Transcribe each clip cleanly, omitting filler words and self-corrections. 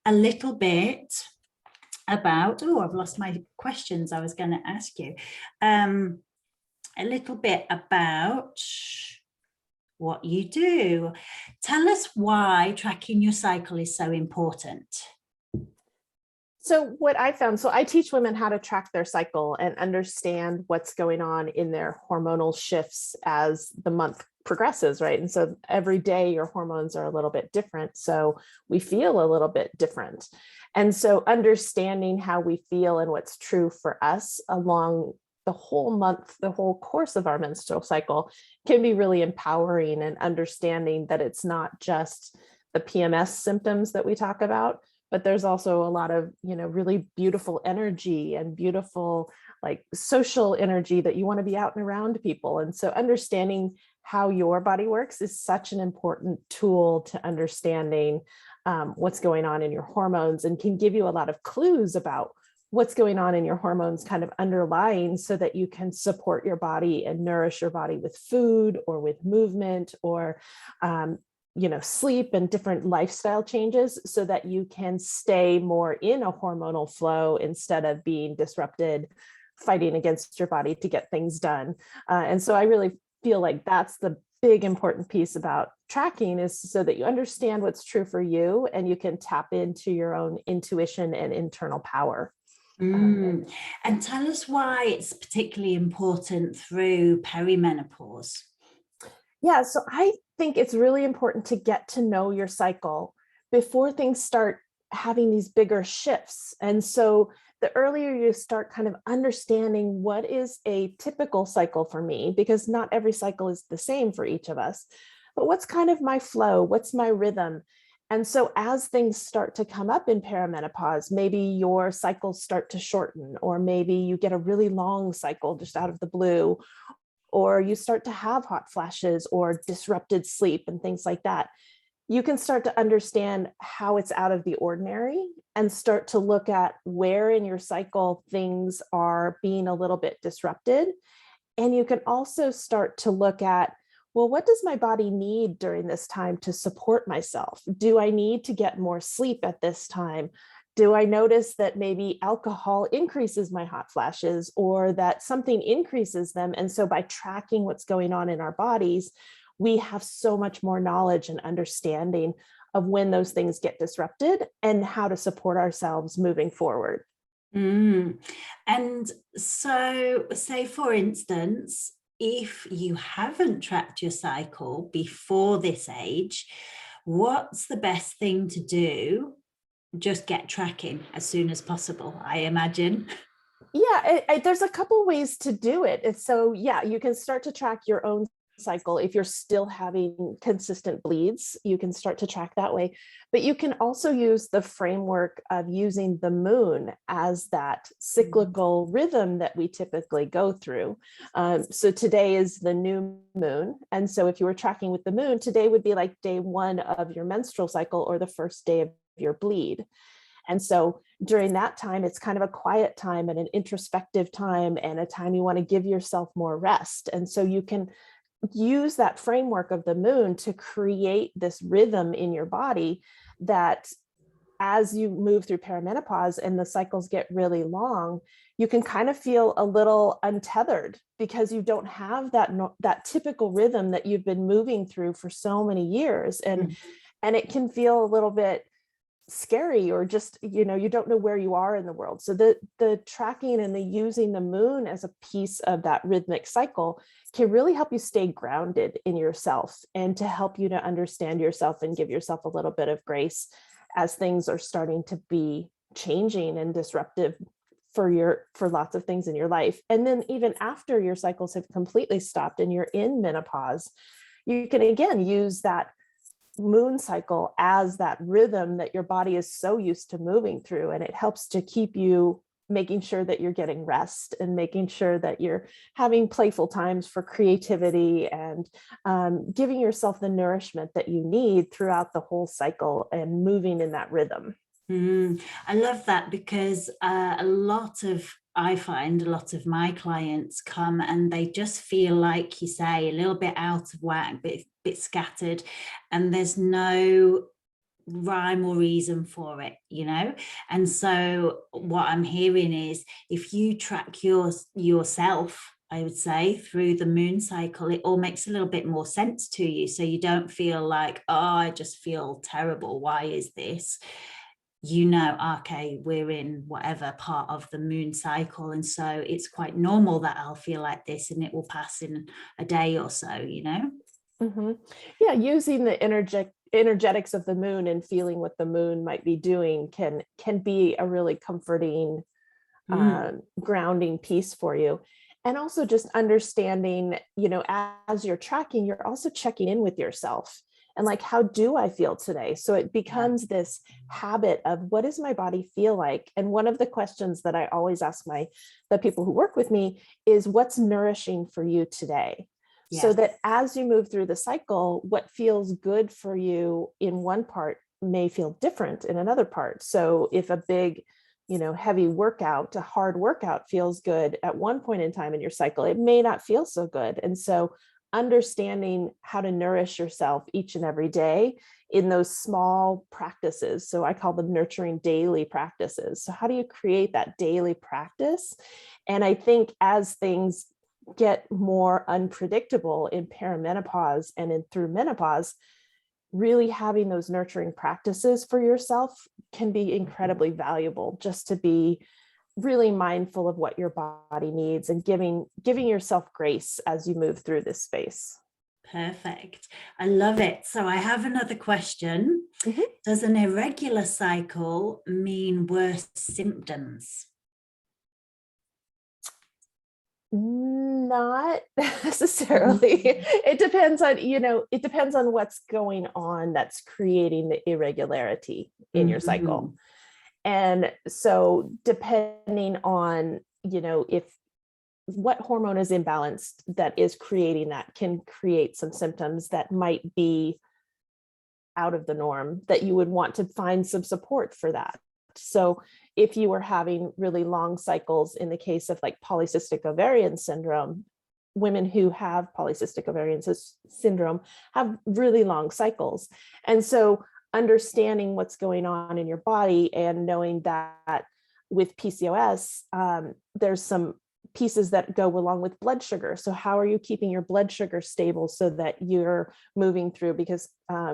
a little bit about, oh, I've lost my questions I was going to ask you. A little bit about what you do. Tell us why tracking your cycle is so important. So what I found, so I teach women how to track their cycle and understand what's going on in their hormonal shifts as the month progresses, right? And so every day your hormones are a little bit different. So we feel a little bit different. And so understanding how we feel and what's true for us along the whole month, the whole course of our menstrual cycle can be really empowering, and understanding that it's not just the PMS symptoms that we talk about, but there's also a lot of, really beautiful energy and beautiful like social energy that you want to be out and around people. And so understanding how your body works is such an important tool to understanding what's going on in your hormones, and can give you a lot of clues about what's going on in your hormones kind of underlying, so that you can support your body and nourish your body with food or with movement or sleep and different lifestyle changes, so that you can stay more in a hormonal flow instead of being disrupted, fighting against your body to get things done. And so I really feel like that's the big important piece about tracking, is so that you understand what's true for you and you can tap into your own intuition and internal power. And tell us why it's particularly important through perimenopause. Yeah, so I think it's really important to get to know your cycle before things start having these bigger shifts. And so the earlier you start kind of understanding what is a typical cycle for me, because not every cycle is the same for each of us, but what's kind of my flow, what's my rhythm. And so as things start to come up in perimenopause, maybe your cycles start to shorten, or maybe you get a really long cycle just out of the blue, or you start to have hot flashes or disrupted sleep and things like that. You can start to understand how it's out of the ordinary and start to look at where in your cycle things are being a little bit disrupted. And you can also start to look at, well, what does my body need during this time to support myself? Do I need to get more sleep at this time? Do I notice that maybe alcohol increases my hot flashes, or that something increases them? And so by tracking what's going on in our bodies, we have so much more knowledge and understanding of when those things get disrupted and how to support ourselves moving forward. And so, say for instance, if you haven't tracked your cycle before this age, what's the best thing to do? Just get tracking as soon as possible, I imagine. Yeah, there's a couple ways to do it. And so, yeah, you can start to track your own cycle. If you're still having consistent bleeds, you can start to track that way. But you can also use the framework of using the moon as that cyclical rhythm that we typically go through. So today is the new moon. And so if you were tracking with the moon, today would be like day one of your menstrual cycle, or the first day of your bleed. And so during that time, it's kind of a quiet time and an introspective time, and a time you want to give yourself more rest. And so you can use that framework of the moon to create this rhythm in your body that, as you move through perimenopause and the cycles get really long, you can kind of feel a little untethered, because you don't have that typical rhythm that you've been moving through for so many years. And it can feel a little bit scary, or just, you don't know where you are in the world. So the tracking and the using the moon as a piece of that rhythmic cycle can really help you stay grounded in yourself, and to help you to understand yourself and give yourself a little bit of grace as things are starting to be changing and disruptive for lots of things in your life. And then even after your cycles have completely stopped and you're in menopause, you can again use that moon cycle as that rhythm that your body is so used to moving through. And it helps to keep you making sure that you're getting rest, and making sure that you're having playful times for creativity, and giving yourself the nourishment that you need throughout the whole cycle, and moving in that rhythm. I love that, because I find a lot of my clients come and they just feel, like you say, a little bit out of whack, bit scattered, and there's no rhyme or reason for it, you know. And so what I'm hearing is, if you track yourself, I would say, through the moon cycle, it all makes a little bit more sense to you, so you don't feel like, oh, I just feel terrible, why is this? You know, okay, we're in whatever part of the moon cycle, and so it's quite normal that I'll feel like this, and it will pass in a day or so, you know. Yeah, using the energetics of the moon and feeling what the moon might be doing can be a really comforting, grounding piece for you. And also just understanding, as you're tracking, you're also checking in with yourself and like, how do I feel today? So it becomes this habit of, what does my body feel like? And one of the questions that I always ask the people who work with me is, what's nourishing for you today? So that as you move through the cycle, what feels good for you in one part may feel different in another part. So if a big, heavy workout, a hard workout feels good at one point in time in your cycle, it may not feel so good. And so understanding how to nourish yourself each and every day in those small practices. So I call them nurturing daily practices. So how do you create that daily practice? And I think as things get more unpredictable in perimenopause and through menopause, really having those nurturing practices for yourself can be incredibly valuable, just to be really mindful of what your body needs and giving yourself grace as you move through this space. Perfect. I love it. So I have another question. Does an irregular cycle mean worse symptoms? Not necessarily. It depends on what's going on that's creating the irregularity in your cycle. And so depending on, if what hormone is imbalanced that is creating that, can create some symptoms that might be out of the norm, that you would want to find some support for that. So if you were having really long cycles, in the case of like polycystic ovarian syndrome, women who have polycystic ovarian syndrome have really long cycles. And so understanding what's going on in your body and knowing that with PCOS, there's some pieces that go along with blood sugar. So how are you keeping your blood sugar stable so that you're moving through, because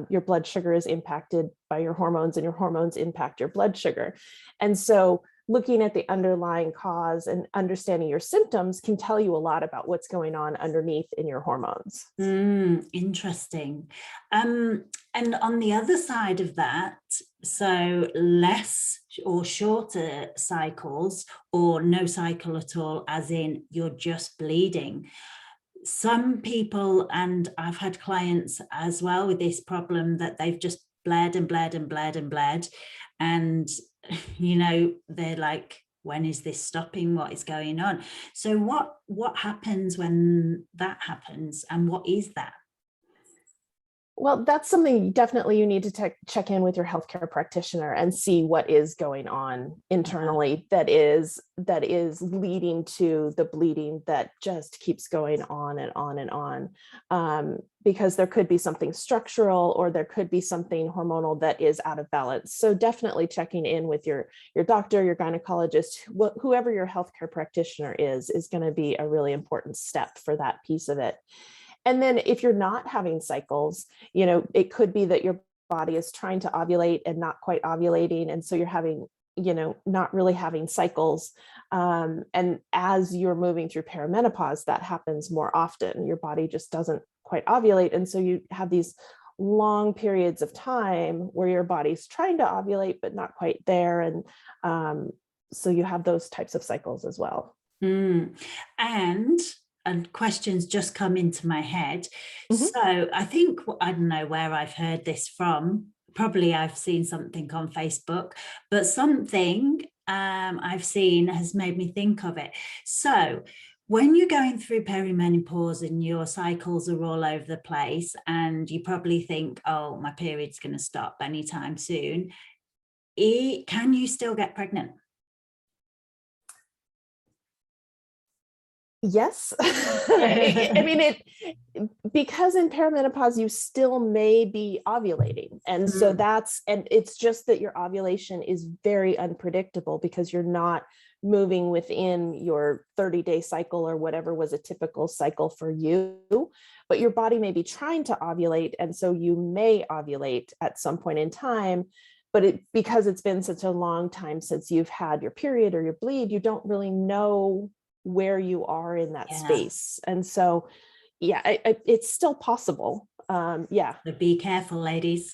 your blood sugar is impacted by your hormones and your hormones impact your blood sugar. And so looking at the underlying cause and understanding your symptoms can tell you a lot about what's going on underneath in your hormones. Interesting. And on the other side of that, so less or shorter cycles, or no cycle at all, as in you're just bleeding. Some people, and I've had clients as well with this problem, that they've just bled and bled and bled and bled. And, they're like, when is this stopping? What is going on? So what happens when that happens, and what is that? Well, that's something definitely you need to check in with your healthcare practitioner and see what is going on internally that is leading to the bleeding that just keeps going on and on and on. Because there could be something structural, or there could be something hormonal that is out of balance. So definitely checking in with your doctor, your gynecologist, whoever your healthcare practitioner is going to be a really important step for that piece of it. And then if you're not having cycles, it could be that your body is trying to ovulate and not quite ovulating. And so you're having, not really having cycles. And as you're moving through perimenopause, that happens more often. Your body just doesn't quite ovulate. And so you have these long periods of time where your body's trying to ovulate, but not quite there. And so you have those types of cycles as well. And questions just come into my head. So I think, I don't know where I've heard this from. Probably I've seen something on Facebook, but something I've seen has made me think of it. So when you're going through perimenopause and your cycles are all over the place, and you probably think, oh, my period's going to stop anytime soon, can you still get pregnant? Yes. I mean, because in perimenopause, you still may be ovulating. And so and it's just that your ovulation is very unpredictable because you're not moving within your 30-day cycle or whatever was a typical cycle for you, but your body may be trying to ovulate. And so you may ovulate at some point in time, but because it's been such a long time since you've had your period or your bleed, you don't really know where you are in that space. And so, yeah, it's still possible. Yeah. So be careful, ladies.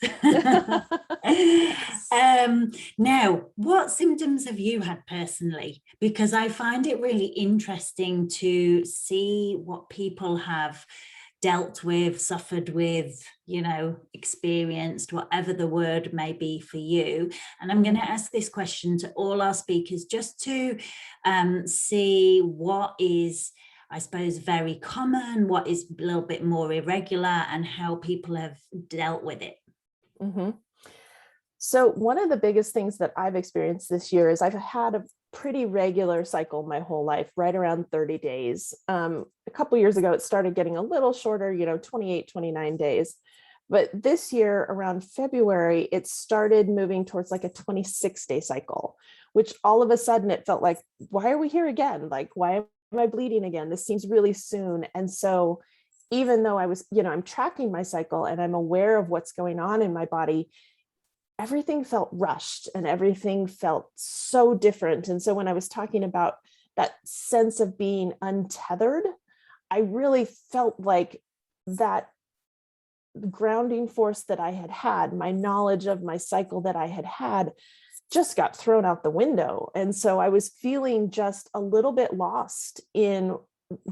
Now, what symptoms have you had personally? Because I find it really interesting to see what people have dealt with, suffered with, experienced, whatever the word may be for you. And I'm going to ask this question to all our speakers just to see what is, I suppose, very common, what is a little bit more irregular, and how people have dealt with it. Mm-hmm. So one of the biggest things that I've experienced this year is I've had a pretty regular cycle my whole life, right around 30 days. A couple of years ago, it started getting a little shorter, 28, 29 days. But this year around February, it started moving towards like a 26-day cycle, which all of a sudden it felt like, why are we here again? Like, why am I bleeding again? This seems really soon. And so even though I was, I'm tracking my cycle and I'm aware of what's going on in my body, everything felt rushed and everything felt so different. And so when I was talking about that sense of being untethered, I really felt like that grounding force that I had, my knowledge of my cycle that I had just got thrown out the window. And so I was feeling just a little bit lost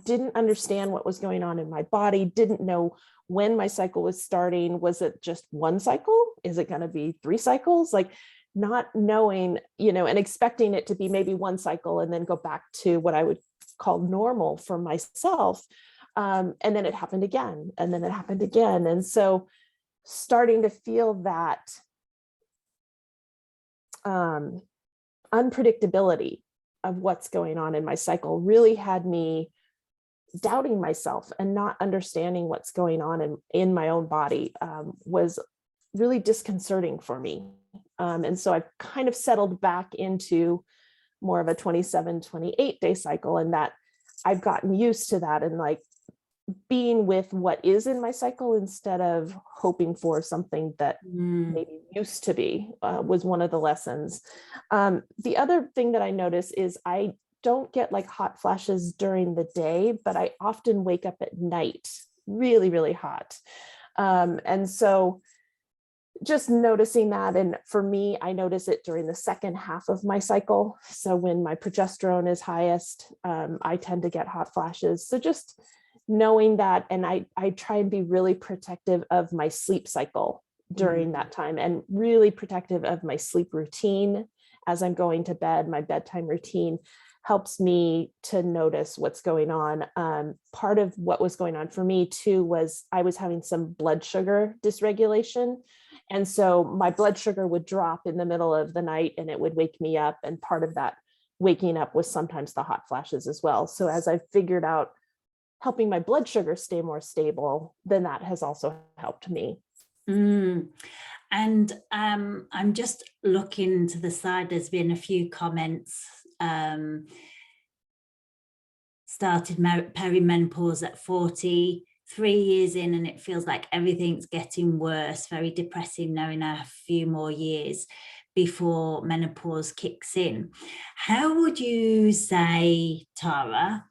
didn't understand what was going on in my body, didn't know when my cycle was starting. Was it just one cycle? Is it going to be 3 cycles? Like not knowing, and expecting it to be maybe 1 cycle and then go back to what I would call normal for myself. And then it happened again, and then it happened again. And so starting to feel that unpredictability of what's going on in my cycle really had me doubting myself and not understanding what's going on in my own body was really disconcerting for me. And so I've kind of settled back into more of a 27, 28-day cycle, and that I've gotten used to that and like being with what is in my cycle instead of hoping for something that maybe used to be was one of the lessons. The other thing that I notice is I don't get like hot flashes during the day, but I often wake up at night really, really hot. And so just noticing that. And for me, I notice it during the second half of my cycle. So when my progesterone is highest, I tend to get hot flashes. So just knowing that, and I try and be really protective of my sleep cycle during that time, and really protective of my sleep routine as I'm going to bed. My bedtime routine helps me to notice what's going on. Part of what was going on for me too was I was having some blood sugar dysregulation. And so my blood sugar would drop in the middle of the night and it would wake me up. And part of that waking up was sometimes the hot flashes as well. So as I figured out helping my blood sugar stay more stable, then that has also helped me. And I'm just looking to the side. There's been a few comments. Started perimenopause at 43 years in, and it feels like everything's getting worse. Very depressing knowing a few more years before menopause kicks in. How would you say, Tara,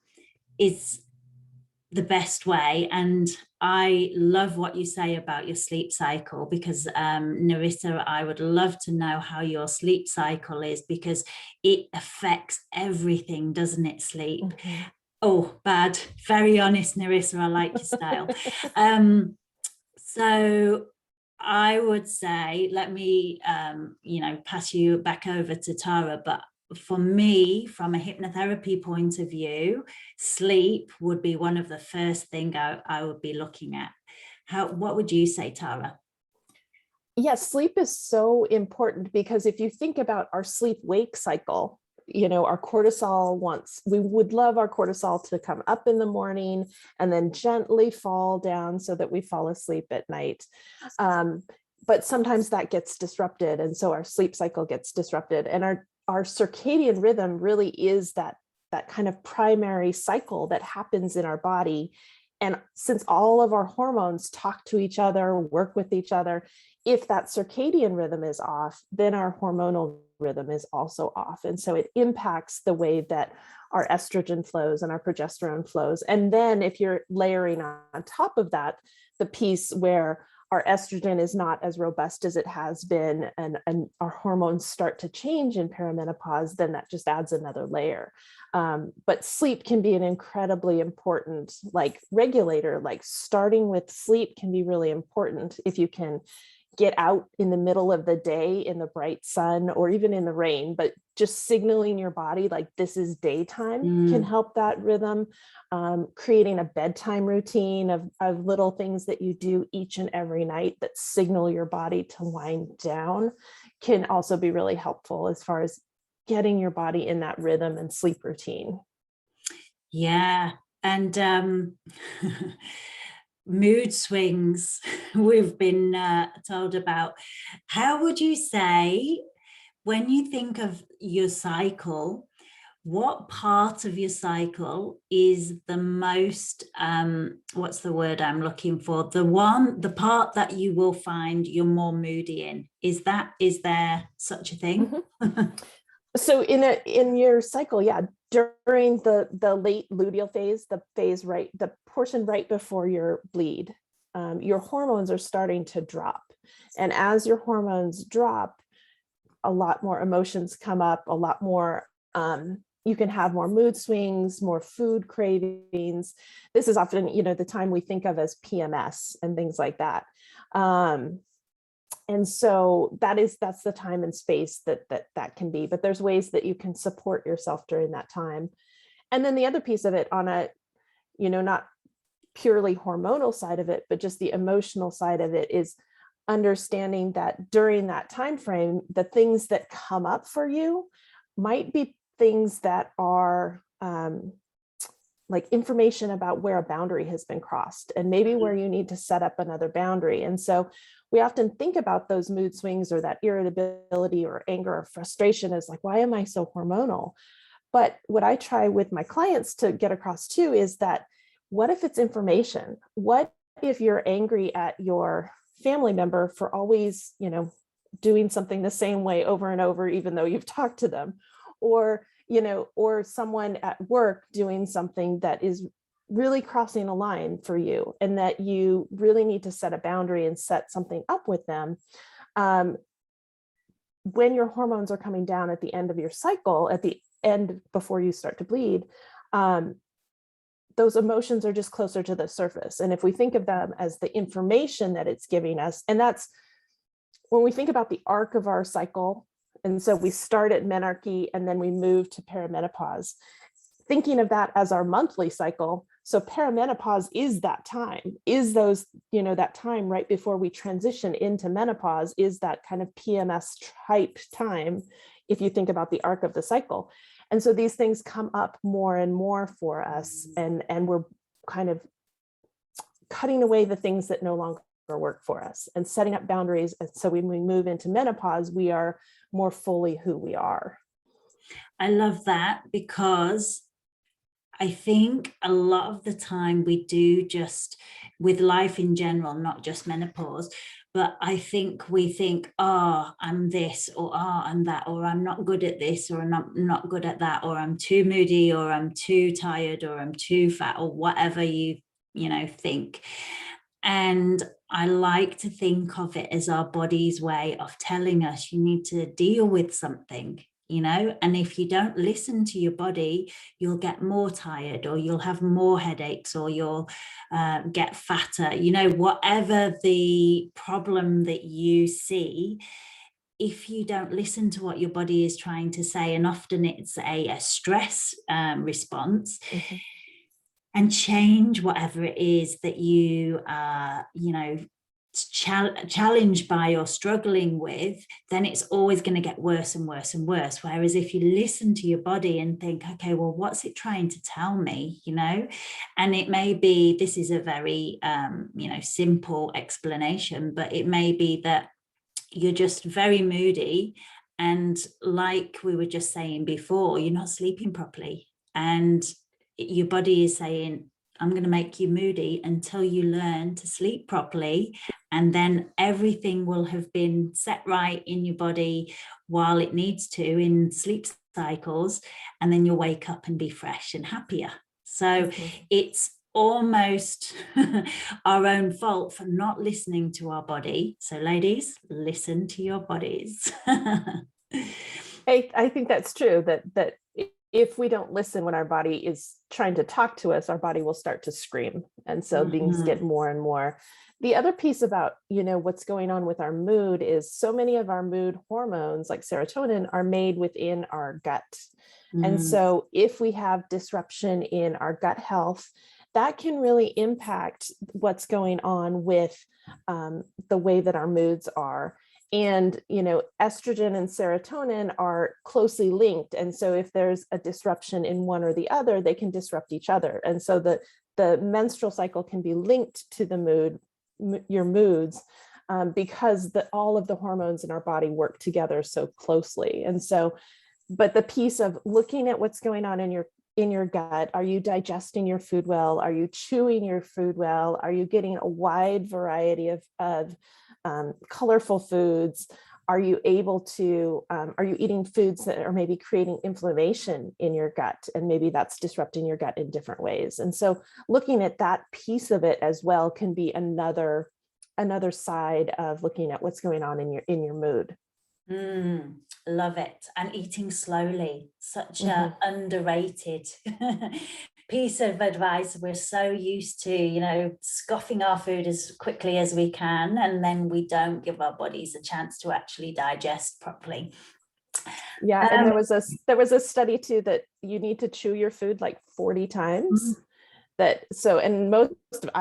is the best way? And I love what you say about your sleep cycle, because Nerissa, I would love to know how your sleep cycle is, because it affects everything, doesn't it? Sleep. Oh, bad. Very honest, Nerissa. I like your style. So I would say, let me, pass you back over to Tara. But for me, from a hypnotherapy point of view, sleep would be one of the first thing I would be looking at. What would you say, Tara? Yes, sleep is so important, because if you think about our sleep-wake cycle, our cortisol we would love our cortisol to come up in the morning and then gently fall down so that we fall asleep at night. But sometimes that gets disrupted. And so our sleep cycle gets disrupted, and our circadian rhythm really is that kind of primary cycle that happens in our body. And since all of our hormones talk to each other, work with each other, if that circadian rhythm is off, then our hormonal rhythm is also off. And so it impacts the way that our estrogen flows and our progesterone flows. And then if you're layering on top of that, the piece where our estrogen is not as robust as it has been, and our hormones start to change in perimenopause, then that just adds another layer. But sleep can be an incredibly important regulator. Like starting with sleep can be really important if you can get out in the middle of the day in the bright sun or even in the rain, but just signaling your body like this is daytime can help that rhythm. Creating a bedtime routine of little things that you do each and every night that signal your body to wind down can also be really helpful as far as getting your body in that rhythm and sleep routine. Yeah. And mood swings we've been told about. How would you say, when you think of your cycle, what part of your cycle is the most, what's the word I'm looking for? The part that you will find you're more moody in? Is there such a thing? Mm-hmm. So in your cycle, yeah, during the late luteal phase, the portion right before your bleed, your hormones are starting to drop. And as your hormones drop, a lot more emotions come up, a lot more, you can have more mood swings, more food cravings. This is often, the time we think of as PMS and things like that. And so that's the time and space that can be, but there's ways that you can support yourself during that time. And then the other piece of it on a, not purely hormonal side of it, but just the emotional side of it is understanding that during that time frame, the things that come up for you might be things that are like information about where a boundary has been crossed and maybe where you need to set up another boundary. And so we often think about those mood swings or that irritability or anger or frustration as like, why am I so hormonal? But what I try with my clients to get across too is that, what if it's information? What if you're angry at your family member for always, doing something the same way over and over, even though you've talked to them, or someone at work doing something that is really crossing a line for you, and that you really need to set a boundary and set something up with them. When your hormones are coming down at the end of your cycle, at the end before you start to bleed, those emotions are just closer to the surface. And if we think of them as the information that it's giving us, and that's when we think about the arc of our cycle. And so we start at menarche and then we move to perimenopause, thinking of that as our monthly cycle. So perimenopause is that time, is those, that time right before we transition into menopause, is that kind of PMS type time, if you think about the arc of the cycle. And so these things come up more and more for us, and we're kind of cutting away the things that no longer work for us and setting up boundaries. And so when we move into menopause, we are more fully who we are. I love that, because I think a lot of the time we do, just with life in general, not just menopause, but I think we think, oh, I'm this, or oh, I'm that, or I'm not good at this, or I'm not good at that, or I'm too moody, or I'm too tired, or I'm too fat, or whatever you think. And I like to think of it as our body's way of telling us you need to deal with something, and if you don't listen to your body, you'll get more tired, or you'll have more headaches, or you'll get fatter, whatever the problem that you see. If you don't listen to what your body is trying to say, and often it's a stress response, Mm-hmm. and change whatever it is that you are, challenged by or struggling with, then it's always going to get worse and worse and worse. Whereas if you listen to your body and think, okay, well, what's it trying to tell me, and it may be, this is a very simple explanation, but it may be that you're just very moody, and like we were just saying before, you're not sleeping properly, and your body is saying, I'm going to make you moody until you learn to sleep properly. And then everything will have been set right in your body while it needs to in sleep cycles. And then you'll wake up and be fresh and happier. So it's almost our own fault for not listening to our body. So ladies, listen to your bodies. I think that's true, that if we don't listen when our body is trying to talk to us, our body will start to scream. And so things get more and more. The other piece about, what's going on with our mood is so many of our mood hormones, like serotonin, are made within our gut. And so if we have disruption in our gut health, that can really impact what's going on with the way that our moods are. And, estrogen and serotonin are closely linked. And so if there's a disruption in one or the other, they can disrupt each other. And so the menstrual cycle can be linked to the your moods, because all of the hormones in our body work together so closely. And so, but the piece of looking at what's going on in your gut, are you digesting your food well? Are you chewing your food well? Are you getting a wide variety of colorful foods? Are you eating foods that are maybe creating inflammation in your gut, and maybe that's disrupting your gut in different ways? And so looking at that piece of it as well can be another side of looking at what's going on in your mood. Love it. And eating slowly, such a underrated piece of advice. We're so used to, scoffing our food as quickly as we can, and then we don't give our bodies a chance to actually digest properly. Yeah, and there was a study too that you need to chew your food like 40 times. I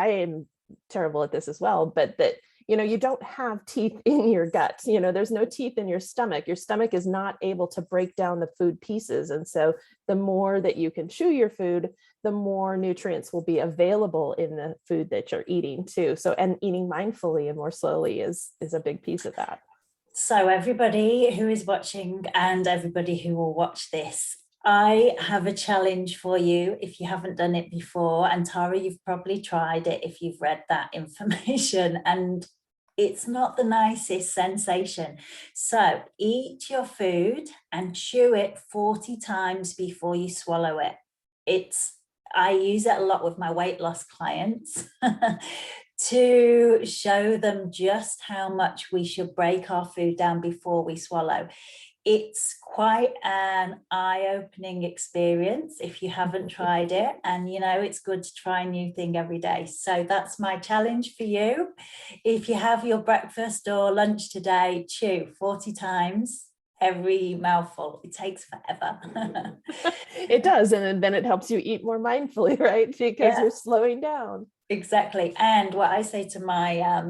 am terrible at this as well, but that you don't have teeth in your gut. There's no teeth in your stomach. Your stomach is not able to break down the food pieces. And so the more that you can chew your food, the more nutrients will be available in the food that you're eating too. So, and eating mindfully and more slowly is a big piece of that. So everybody who is watching and everybody who will watch this, I have a challenge for you if you haven't done it before. And Tara, you've probably tried it if you've read that information, and it's not the nicest sensation. So eat your food and chew it 40 times before you swallow it. I use it a lot with my weight loss clients to show them just how much we should break our food down before we swallow. It's quite an eye-opening experience if you haven't tried it, and it's good to try a new thing every day. So that's my challenge for you. If you have your breakfast or lunch today, chew 40 times every mouthful. It takes forever. It does, and then it helps you eat more mindfully, right? Because you're slowing down. Exactly. And what I say to my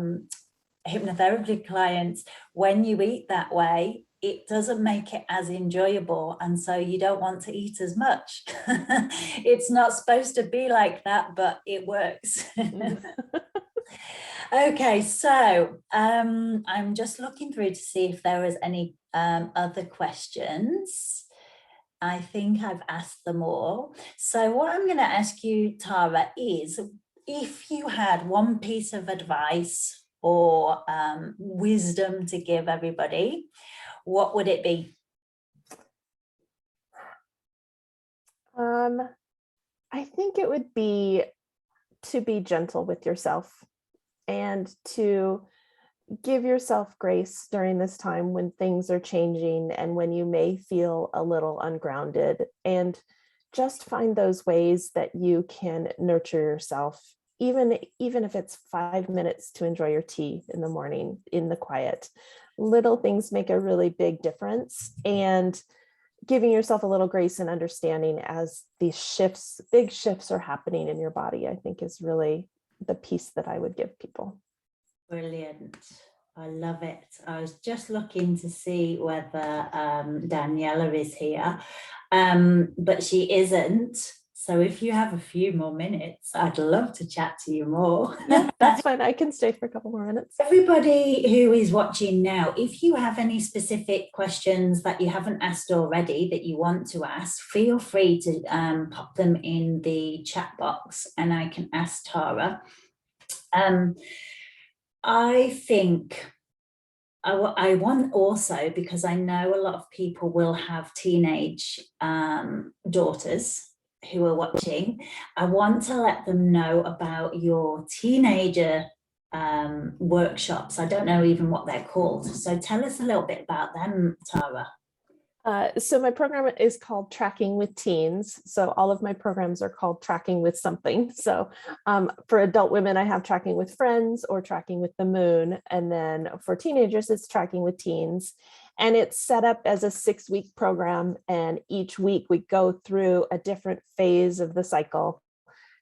hypnotherapy clients, when you eat that way, it doesn't make it as enjoyable, and so you don't want to eat as much. It's not supposed to be like that, but it works. Okay, so I'm just looking through to see if there was any other questions. I think I've asked them all. So what I'm going to ask you, Tara, is if you had one piece of advice or wisdom to give everybody, what would it be? I think it would be to be gentle with yourself and to give yourself grace during this time when things are changing and when you may feel a little ungrounded, and just find those ways that you can nurture yourself, even if it's 5 minutes to enjoy your tea in the morning in the quiet. Little things make a really big difference, and giving yourself a little grace and understanding as these big shifts are happening in your body, I think is really the piece that I would give people. Brilliant. I love it. I was just looking to see whether Daniela is here, but she isn't. So if you have a few more minutes, I'd love to chat to you more. Yeah, that's fine. I can stay for a couple more minutes. Everybody who is watching now, if you have any specific questions that you haven't asked already that you want to ask, feel free to pop them in the chat box and I can ask Tara. I think I want also, because I know a lot of people will have teenage daughters who are watching, I want to let them know about your teenager workshops. I don't know even what they're called. So tell us a little bit about them, Tara. So my program is called Tracking with Teens. So all of my programs are called Tracking with Something. So for adult women, I have Tracking with Friends or Tracking with the Moon. And then for teenagers, it's Tracking with Teens. And it's set up as a 6-week program. And each week we go through a different phase of the cycle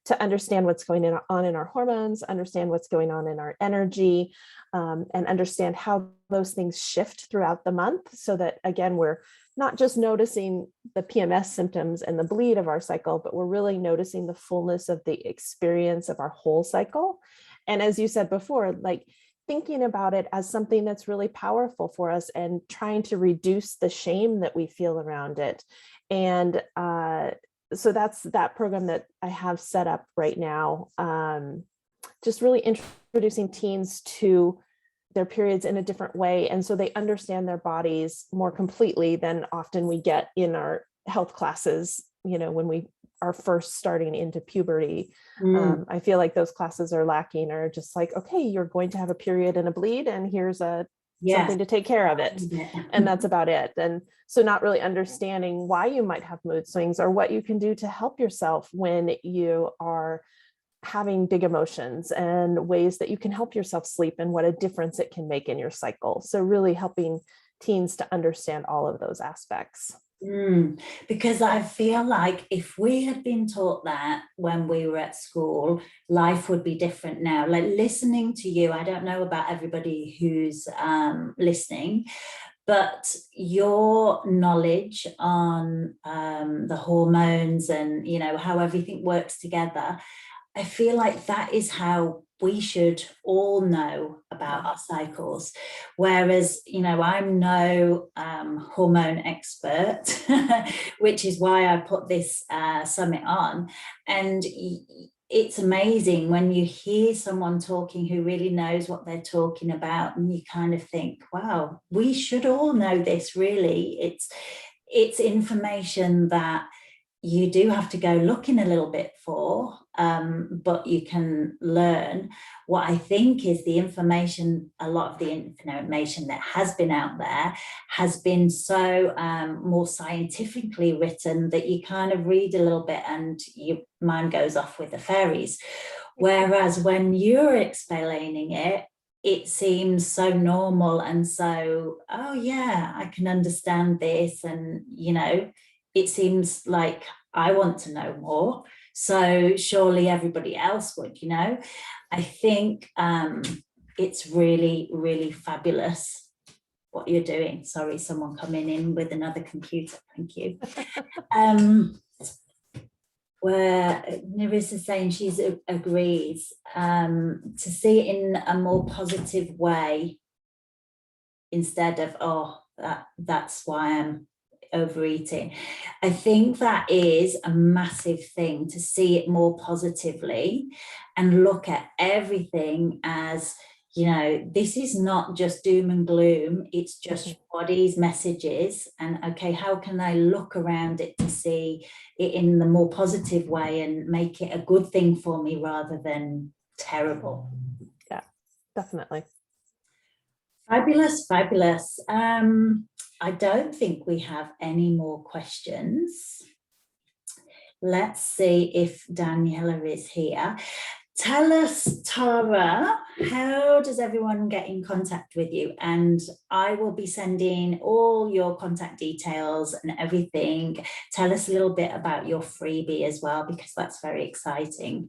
to understand what's going on in our hormones, understand what's going on in our energy, and understand how those things shift throughout the month so that, again, we're not just noticing the PMS symptoms and the bleed of our cycle, but we're really noticing the fullness of the experience of our whole cycle. And as you said before, like thinking about it as something that's really powerful for us and trying to reduce the shame that we feel around it. And so that's that program that I have set up right now. Just really introducing teens to their periods in a different way. And so they understand their bodies more completely than often we get in our health classes, you know, when we are first starting into puberty. I feel like those classes are lacking, or just like, okay, you're going to have a period and a bleed, and here's something to take care of it. And that's about it. And so not really understanding why you might have mood swings or what you can do to help yourself when you are having big emotions, and ways that you can help yourself sleep and what a difference it can make in your cycle. So really helping teens to understand all of those aspects. Because I feel like if we had been taught that when we were at school, life would be different now. Like listening to you, I don't know about everybody who's listening, but your knowledge on the hormones and, you know, how everything works together, I feel like that is how we should all know about our cycles. Whereas, you know, I'm no hormone expert, which is why I put this summit on. And it's amazing when you hear someone talking who really knows what they're talking about, and you kind of think, wow, we should all know this, really. It's information that you do have to go looking a little bit for, but you can learn. What I think is the information, a lot of the information that has been out there has been so more scientifically written that you kind of read a little bit and your mind goes off with the fairies. Whereas when you're explaining it, it seems so normal and so, oh yeah, I can understand this. And, you know, it seems like I want to know more. So surely everybody else would, you know. I think it's really, really fabulous what you're doing. Sorry, someone coming in with another computer. Thank you. Where Nerissa saying she's agrees to see it in a more positive way instead of, oh, that's why I'm overeating. I think that is a massive thing, to see it more positively and look at everything as, you know, this is not just doom and gloom, it's just body's messages. And okay, how can I look around it to see it in the more positive way and make it a good thing for me rather than terrible? Yeah, definitely. Fabulous, fabulous. I don't think we have any more questions. Let's see if Daniela is here. Tell us, Tara, how does everyone get in contact with you? And I will be sending all your contact details and everything. Tell us a little bit about your freebie as well, because that's very exciting.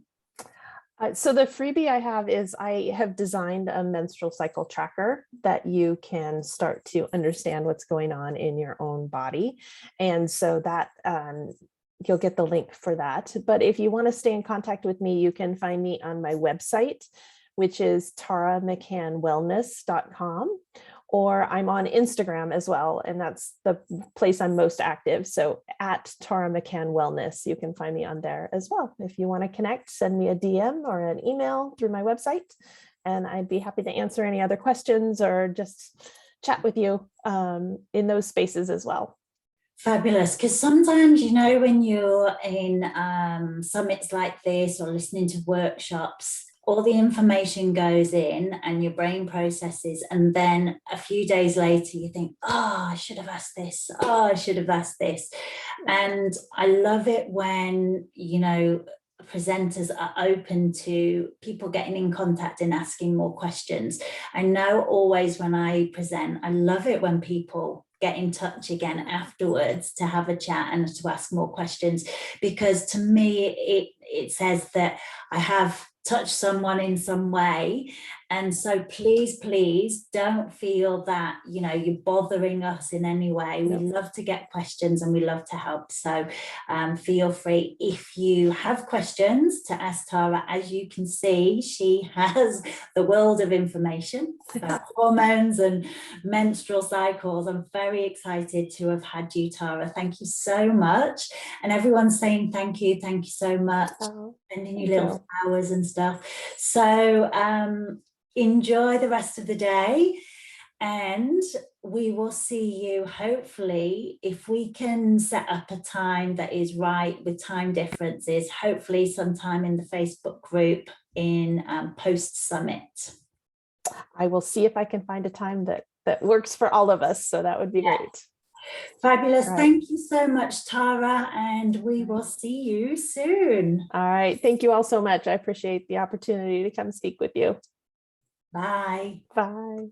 So the freebie I have is I have designed a menstrual cycle tracker that you can start to understand what's going on in your own body. And so that you'll get the link for that. But if you want to stay in contact with me, you can find me on my website, which is taramccannwellness.com. Or I'm on Instagram as well, and that's the place I'm most active. So at Tara McCann Wellness, you can find me on there as well. If you want to connect, send me a DM or an email through my website, and I'd be happy to answer any other questions or just chat with you in those spaces as well. Fabulous. Because sometimes, you know, when you're in summits like this or listening to workshops, all the information goes in and your brain processes, and then a few days later you think, oh, I should have asked this, oh, I should have asked this. And I love it when, you know, presenters are open to people getting in contact and asking more questions. I know always when I present, I love it when people get in touch again afterwards to have a chat and to ask more questions, because to me it says that I have touch someone in some way. And so please don't feel that, you know, you're bothering us in any way. We love to get questions and we love to help. So feel free, if you have questions, to ask Tara. As you can see, she has the world of information about hormones and menstrual cycles. I'm very excited to have had you, Tara. Thank you so much. And everyone's saying thank you so much. Sending you little flowers and stuff. So enjoy the rest of the day, and we will see you hopefully, if we can set up a time that is right with time differences, hopefully sometime in the Facebook group in post summit. I will see if I can find a time that works for all of us, so that would be great. Fabulous. Right. Thank you so much, Tara, and we will see you soon. All right. Thank you all so much. I appreciate the opportunity to come speak with you. Bye. Bye.